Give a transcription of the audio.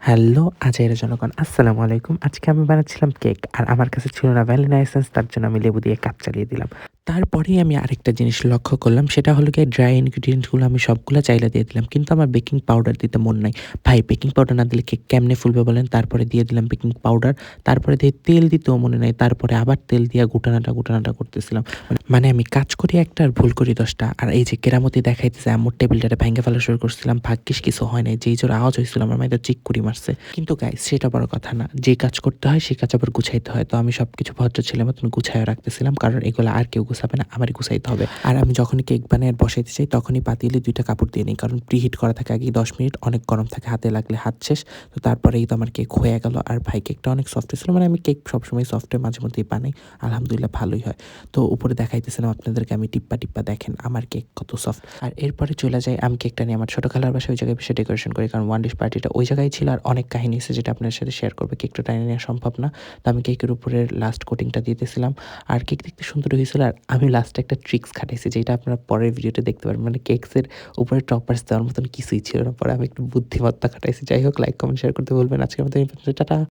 Hello আজের জনগণ আসসালামু আলাইকুম। আজকে আমি বানাচ্ছিলাম কেক। আর আমার কাছে ছিল না ভ্যানিলা এসেন্স, তার জন্য আমি লেবু দিয়ে কাজ চালিয়ে দিলাম। তারপরেই আমি আরেকটা জিনিস লক্ষ্য করলাম, সেটা হলো গিয়ে ড্রাই ইনগ্রিডিয়েন্টস গুলো আমি সবগুলা চাইলা দিয়ে দিলাম। কিন্তু আমার বেকিং পাউডার দিতে মন নাই। ভাই বেকিং পাউডার না দিলে কেক কেমনে ফুলবে বলেন? তারপরে দিয়ে দিলাম বেকিং পাউডার। তারপরে দিয়ে তেল দিতেও মনে নাই। তারপরে আবার তেল দিয়া গুটানাটা করতেছিলাম। মানে আমি কাজ করি একটা আর ভুল করি ১০ টা। আর এই যে কেরামতি দেখাইতেছে আম্মুর টেবিলটারে ভাইঙ্গা ফেলা শুরু করছিলাম। ভাগ্যিস কিছু হয় নাই। যেই জোরে আওয়াজ হইছিল আমার মাইরে চিক করে মারছে। কিন্তু গাইস সেটা বড় কথা না। যে কাজ করতে হয় সে কাজ আবার গুছাইতে হয়। তো আমি সবকিছু ভদ্র ছেলের মতন গুছাইয়া রাখতেছিলাম। কারণ এগুলো আর কেউ গুছাবে না, আমারই গুছাইতে হবে। আর আমি যখনই কেক বানায় বসাইতে চাই তখনই পাতিলে ২ টা কাপড় দিয়ে নেই। কারণ প্রিহিট করা থাকে আগেই ১০ মিনিট, অনেক গরম থাকে, হাতে লাগলে হাত শেষ। তো তারপরেই তো আমার কেক হয়ে গেল। আর ভাই কেকটা অনেক সফট হয়েছিল। মানে আমি কেক সবসময় সফট হয়, মাঝে মধ্যেই বানাই। আলহামদুলিল্লাহ ভালোই হয়। তো উপরে দেখাইতেছিলাম আপনাদেরকে আমি টিপ্পা দেখেন আমার কেক কত সফট। আর এরপরে চলে যাই আমি কেকটা নিয়ে আমার ছোট খালার বাসায়, ওই জায়গায় বসে ডেকোরেশন করি। কারণ ওয়ান ডিশ পার্টিটা ওই জায়গায় ছিল। আর অনেক কাহিনী আছে যেটা আপনার সাথে শেয়ার করবো। কেকটা টাইনে নেওয়া সম্ভব না। তো আমি কেকের উপরের লাস্ট কোটিংটা দিতেছিলাম। আর কেক দেখতে সুন্দর হয়েছিল। আর আমি লাস্টে একটা ট্রিক্স খাটাইছি যেটা আপনারা পরের ভিডিওতে দেখতে পারবেন। মানে কেকসের উপরে টপার্স দেওয়ার মতন কিছুই ছিল না। পরে আমি একটু বুদ্ধিমত্তা খাটাইছি। যাই হোক, লাইক কমেন্ট শেয়ার করতে ভুলবেন। আজকের মতো এই পর্যন্ত। টাটা।